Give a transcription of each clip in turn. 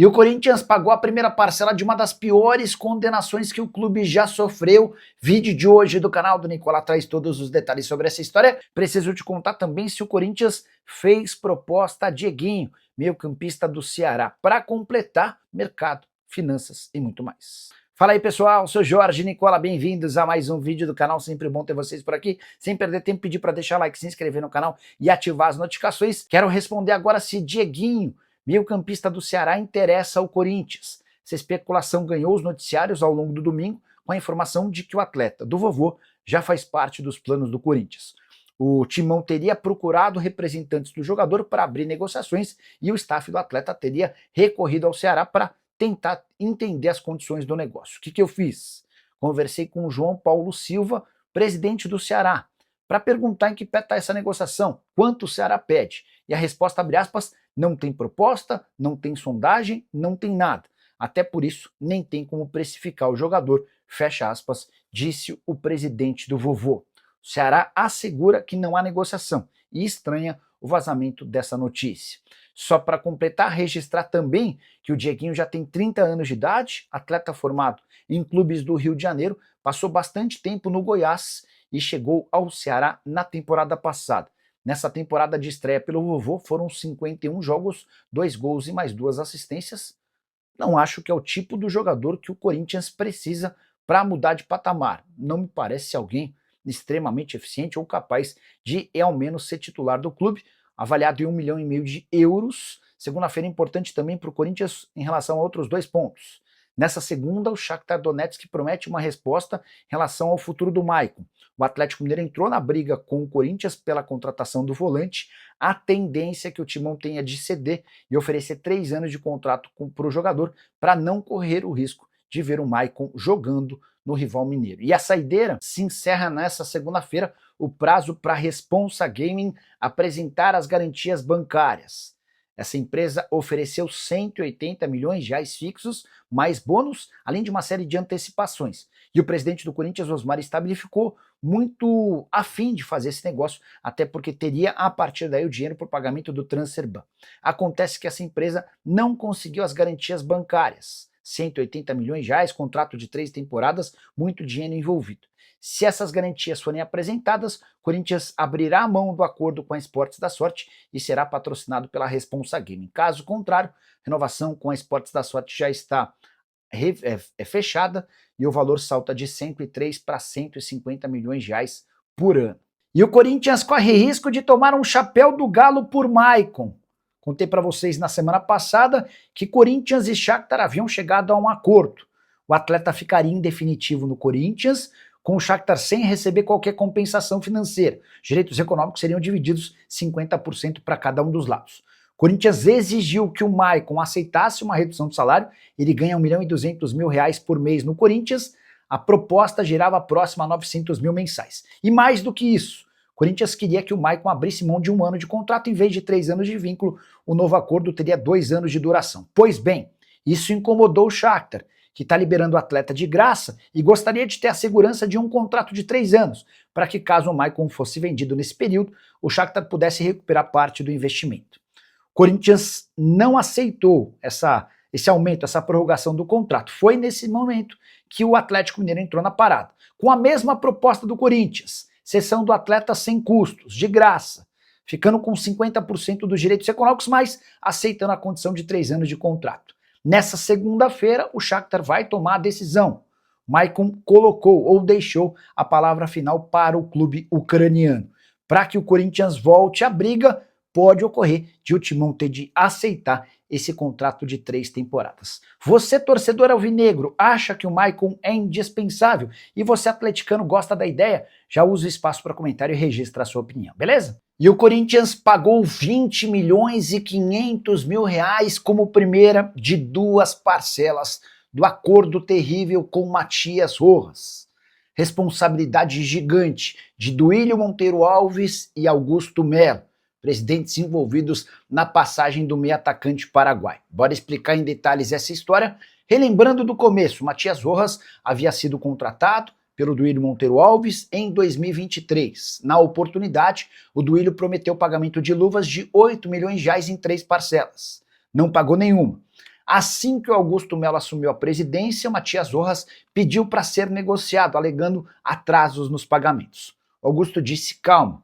E o Corinthians pagou a primeira parcela de uma das piores condenações que o clube já sofreu. Vídeo de hoje do canal do Nicola traz todos os detalhes sobre essa história. Preciso te contar também se o Corinthians fez proposta a Dieguinho, meio-campista do Ceará, para completar mercado, finanças e muito mais. Fala aí pessoal, sou Jorge Nicola, bem-vindos a mais um vídeo do canal, sempre bom ter vocês por aqui. Sem perder tempo, pedir para deixar like, se inscrever no canal e ativar as notificações. Quero responder agora se Dieguinho, meio-campista do Ceará, interessa ao Corinthians. Essa especulação ganhou os noticiários ao longo do domingo com a informação de que o atleta do vovô já faz parte dos planos do Corinthians. O Timão teria procurado representantes do jogador para abrir negociações e o staff do atleta teria recorrido ao Ceará para tentar entender as condições do negócio. O que eu fiz? Conversei com o João Paulo Silva, presidente do Ceará, para perguntar em que pé está essa negociação, quanto o Ceará pede. E a resposta, abre aspas, não tem proposta, não tem sondagem, não tem nada. Até por isso, nem tem como precificar o jogador, fecha aspas, disse o presidente do vovô. O Ceará assegura que não há negociação e estranha o vazamento dessa notícia. Só para completar, registrar também que o Dieguinho já tem 30 anos de idade, atleta formado em clubes do Rio de Janeiro, passou bastante tempo no Goiás e chegou ao Ceará na temporada passada. Nessa temporada de estreia pelo vovô foram 51 jogos, 2 gols e mais 2 assistências. Não acho que é o tipo do jogador que o Corinthians precisa para mudar de patamar. Não me parece alguém extremamente eficiente ou capaz de ao menos ser titular do clube, avaliado em 1,5 milhão de euros. Segunda-feira importante também para o Corinthians em relação a outros 2 pontos. Nessa segunda, o Shakhtar Donetsk promete uma resposta em relação ao futuro do Maicon. O Atlético Mineiro entrou na briga com o Corinthians pela contratação do volante. A tendência é que o Timão tenha de ceder e oferecer 3 anos de contrato para o jogador para não correr o risco de ver o Maicon jogando no rival mineiro. E a saideira se encerra nessa segunda-feira o prazo para a Responsa Gaming apresentar as garantias bancárias. Essa empresa ofereceu 180 milhões de reais fixos, mais bônus, além de uma série de antecipações. E o presidente do Corinthians, Osmar Stabile, ficou muito afim de fazer esse negócio, até porque teria a partir daí o dinheiro para o pagamento do Transferban. Acontece que essa empresa não conseguiu as garantias bancárias. 180 milhões de reais, contrato de 3 temporadas, muito dinheiro envolvido. Se essas garantias forem apresentadas, o Corinthians abrirá a mão do acordo com a Esportes da Sorte e será patrocinado pela Responsa Gaming. Caso contrário, a renovação com a Esportes da Sorte já está fechada e o valor salta de 103 para 150 milhões de reais por ano. E o Corinthians corre risco de tomar um chapéu do galo por Maicon. Contei para vocês na semana passada que Corinthians e Shakhtar haviam chegado a um acordo. O atleta ficaria em definitivo no Corinthians, com o Shakhtar sem receber qualquer compensação financeira. Os direitos econômicos seriam divididos 50% para cada um dos lados. O Corinthians exigiu que o Maicon aceitasse uma redução do salário, ele ganha 1,2 milhão por mês no Corinthians, a proposta girava próxima a 900 mil mensais. E mais do que isso, o Corinthians queria que o Maicon abrisse mão de 1 ano de contrato em vez de 3 anos de vínculo. O novo acordo teria 2 anos de duração. Pois bem, isso incomodou o Shakhtar, que está liberando o atleta de graça e gostaria de ter a segurança de um contrato de 3 anos, para que caso o Maicon fosse vendido nesse período, o Shakhtar pudesse recuperar parte do investimento. O Corinthians não aceitou esse aumento, essa prorrogação do contrato. Foi nesse momento que o Atlético Mineiro entrou na parada, com a mesma proposta do Corinthians, cessão do atleta sem custos, de graça, ficando com 50% dos direitos econômicos, mas aceitando a condição de 3 anos de contrato. Nessa segunda-feira, o Shakhtar vai tomar a decisão. Maicon colocou ou deixou a palavra final para o clube ucraniano. Para que o Corinthians volte à briga, pode ocorrer de o Timão ter de aceitar esse contrato de 3 temporadas. Você, torcedor alvinegro, acha que o Maicon é indispensável e você, atleticano, gosta da ideia? Já usa o espaço para comentário e registra a sua opinião, beleza? E o Corinthians pagou 20 milhões e 500 mil reais como primeira de 2 parcelas do acordo terrível com Matias Rojas. Responsabilidade gigante de Duílio Monteiro Alves e Augusto Melo, presidentes envolvidos na passagem do meio atacante paraguai. Bora explicar em detalhes essa história. Relembrando do começo, Matias Rojas havia sido contratado pelo Duílio Monteiro Alves em 2023. Na oportunidade, o Duílio prometeu o pagamento de luvas de 8 milhões de reais em 3 parcelas. Não pagou nenhuma. Assim que o Augusto Melo assumiu a presidência, o Matias Rojas pediu para ser negociado, alegando atrasos nos pagamentos. Augusto disse: calma,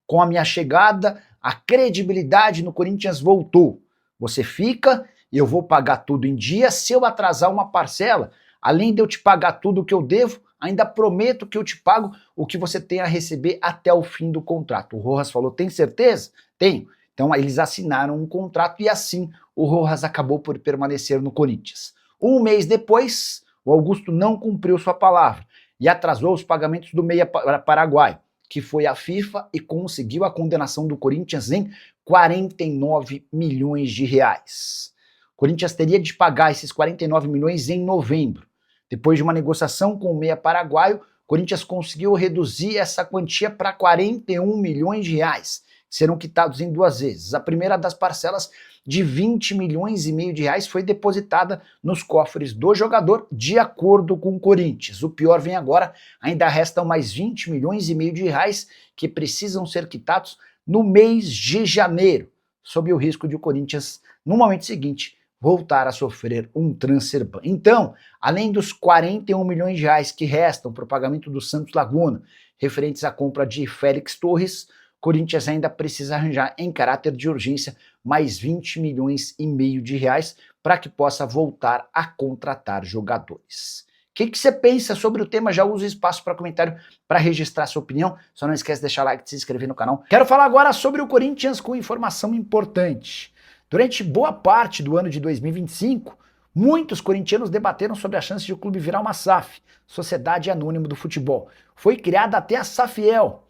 com a minha chegada, a credibilidade no Corinthians voltou. Você fica e eu vou pagar tudo em dia. Se eu atrasar uma parcela, além de eu te pagar tudo o que eu devo, ainda prometo que eu te pago o que você tem a receber até o fim do contrato. O Rojas falou: tem certeza? Tenho. Então eles assinaram um contrato e assim o Rojas acabou por permanecer no Corinthians. Um mês depois, o Augusto não cumpriu sua palavra e atrasou os pagamentos do meia paraguaio, que foi à FIFA e conseguiu a condenação do Corinthians em 49 milhões de reais. O Corinthians teria de pagar esses 49 milhões em novembro. Depois de uma negociação com o meia paraguaio, o Corinthians conseguiu reduzir essa quantia para 41 milhões de reais, que serão quitados em 2 vezes. A primeira das parcelas, de 20 milhões e meio de reais, foi depositada nos cofres do jogador, de acordo com o Corinthians. O pior vem agora, ainda restam mais 20 milhões e meio de reais que precisam ser quitados no mês de janeiro, sob o risco de o Corinthians, no momento seguinte, voltar a sofrer um transfer ban. Então, além dos 41 milhões de reais que restam para o pagamento do Santos Laguna, referentes à compra de Félix Torres, Corinthians ainda precisa arranjar em caráter de urgência mais 20 milhões e meio de reais para que possa voltar a contratar jogadores. O que você pensa sobre o tema? Já usa o espaço para comentário para registrar sua opinião. Só não esquece de deixar o like e de se inscrever no canal. Quero falar agora sobre o Corinthians com informação importante. Durante boa parte do ano de 2025, muitos corintianos debateram sobre a chance de o clube virar uma SAF, Sociedade Anônima do Futebol. Foi criada até a SAFiel,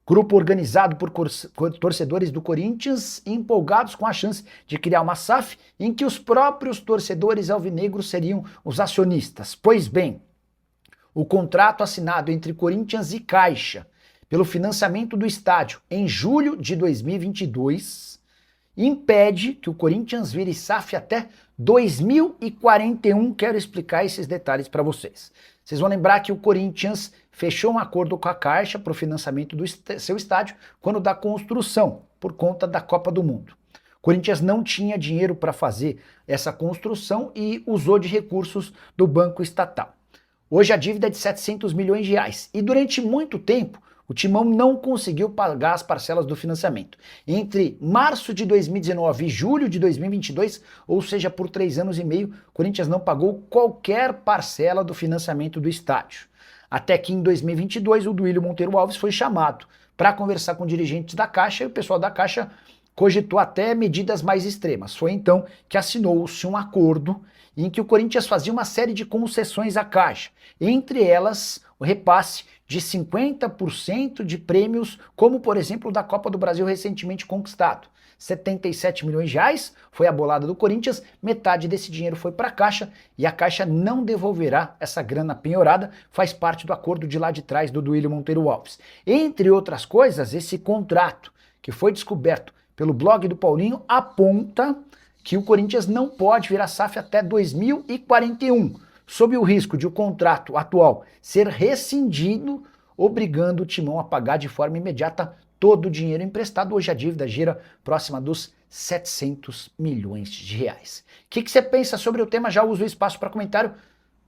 grupo organizado por torcedores do Corinthians empolgados com a chance de criar uma SAF em que os próprios torcedores alvinegros seriam os acionistas. Pois bem, o contrato assinado entre Corinthians e Caixa pelo financiamento do estádio em julho de 2022 impede que o Corinthians vire SAF até 2041. Quero explicar esses detalhes para vocês. Vocês vão lembrar que o Corinthians fechou um acordo com a Caixa para o financiamento do seu estádio quando da construção, por conta da Copa do Mundo. O Corinthians não tinha dinheiro para fazer essa construção e usou de recursos do Banco Estatal. Hoje a dívida é de 700 milhões de reais e durante muito tempo o Timão não conseguiu pagar as parcelas do financiamento. Entre março de 2019 e julho de 2022, ou seja, por 3 anos e meio, o Corinthians não pagou qualquer parcela do financiamento do estádio. Até que em 2022 o Duílio Monteiro Alves foi chamado para conversar com dirigentes da Caixa e o pessoal da Caixa cogitou até medidas mais extremas. Foi então que assinou-se um acordo em que o Corinthians fazia uma série de concessões à Caixa, entre elas o repasse de 50% de prêmios, como por exemplo o da Copa do Brasil recentemente conquistado. 77 milhões de reais foi a bolada do Corinthians, metade desse dinheiro foi para a Caixa e a Caixa não devolverá essa grana penhorada, faz parte do acordo de lá de trás do Duílio Monteiro Alves. Entre outras coisas, esse contrato que foi descoberto pelo blog do Paulinho aponta que o Corinthians não pode virar SAF até 2041, sob o risco de o contrato atual ser rescindido, obrigando o Timão a pagar de forma imediata todo o dinheiro emprestado. Hoje a dívida gira próxima dos 700 milhões de reais. O que você pensa sobre o tema? Já usa o espaço para comentário.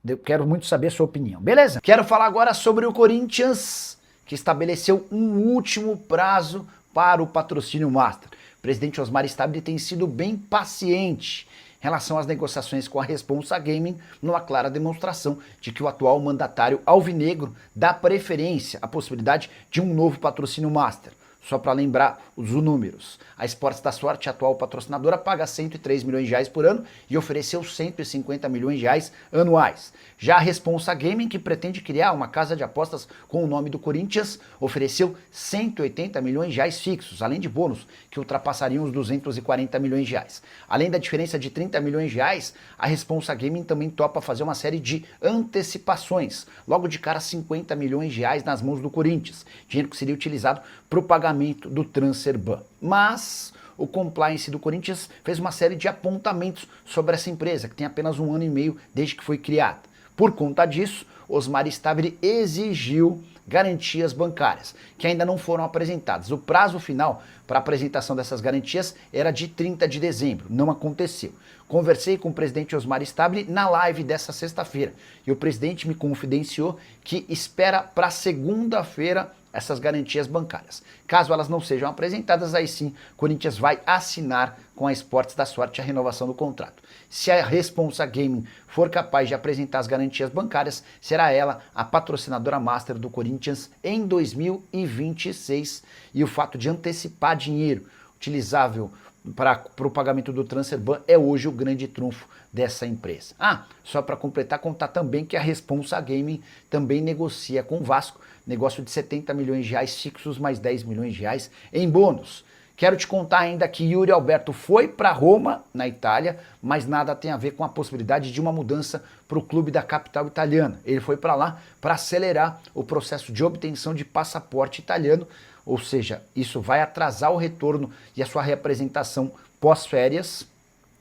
Eu quero muito saber a sua opinião, beleza? Quero falar agora sobre o Corinthians, que estabeleceu um último prazo para o patrocínio master. O presidente Osmar Stabile tem sido bem paciente em relação às negociações com a Responsa Gaming, numa clara demonstração de que o atual mandatário alvinegro dá preferência à possibilidade de um novo patrocínio master. Só para lembrar os números, a Esportes da Sorte, a atual patrocinadora, paga 103 milhões de reais por ano e ofereceu 150 milhões de reais anuais. Já a Responsa Gaming, que pretende criar uma casa de apostas com o nome do Corinthians, ofereceu 180 milhões de reais fixos, além de bônus que ultrapassariam os 240 milhões de reais. Além da diferença de 30 milhões de reais, a Responsa Gaming também topa fazer uma série de antecipações. Logo de cara, 50 milhões de reais nas mãos do Corinthians, dinheiro que seria utilizado para o pagamento do transfer ban. Mas o compliance do Corinthians fez uma série de apontamentos sobre essa empresa, que tem apenas 1 ano e meio desde que foi criada. Por conta disso, Osmar Stabile exigiu garantias bancárias, que ainda não foram apresentadas. O prazo final para a apresentação dessas garantias era de 30 de dezembro, não aconteceu. Conversei com o presidente Osmar Stabile na live dessa sexta-feira e o presidente me confidenciou que espera para segunda-feira essas garantias bancárias. Caso elas não sejam apresentadas, aí sim, Corinthians vai assinar com a Esportes da Sorte a renovação do contrato. Se a Responsa Gaming for capaz de apresentar as garantias bancárias, será ela a patrocinadora master do Corinthians em 2026. E o fato de antecipar dinheiro utilizável para o pagamento do transfer ban é hoje o grande trunfo dessa empresa. Só para completar, contar também que a Responsa Gaming também negocia com o Vasco, negócio de 70 milhões de reais fixos mais 10 milhões de reais em bônus. Quero te contar ainda que Yuri Alberto foi para Roma, na Itália, mas nada tem a ver com a possibilidade de uma mudança para o clube da capital italiana. Ele foi para lá para acelerar o processo de obtenção de passaporte italiano, ou seja, isso vai atrasar o retorno e a sua reapresentação pós-férias.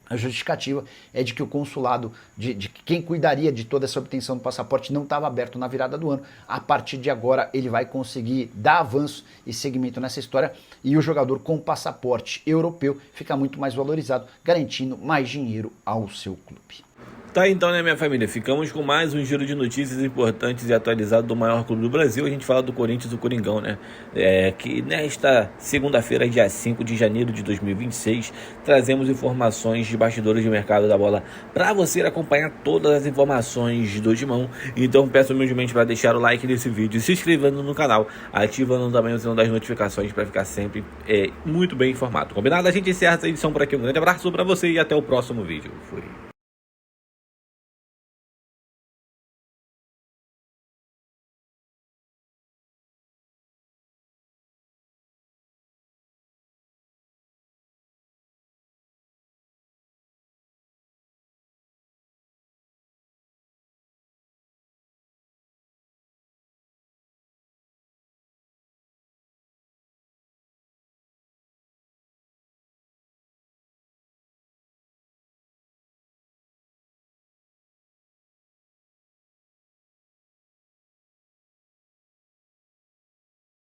A justificativa é de que o consulado, de quem cuidaria de toda essa obtenção do passaporte, não estava aberto na virada do ano. A partir de agora ele vai conseguir dar avanço e seguimento nessa história e o jogador com passaporte europeu fica muito mais valorizado, garantindo mais dinheiro ao seu clube. Tá, então, né, minha família, ficamos com mais um giro de notícias importantes e atualizado do maior clube do Brasil. A gente fala do Corinthians, do Coringão, né, que nesta segunda-feira, dia 5 de janeiro de 2026, trazemos informações de bastidores de mercado da bola para você acompanhar todas as informações do Timão. Então, peço humildemente para deixar o like nesse vídeo, se inscrevendo no canal, ativando também o sinal das notificações para ficar sempre muito bem informado. Combinado? A gente encerra essa edição por aqui. Um grande abraço para você e até o próximo vídeo. Fui.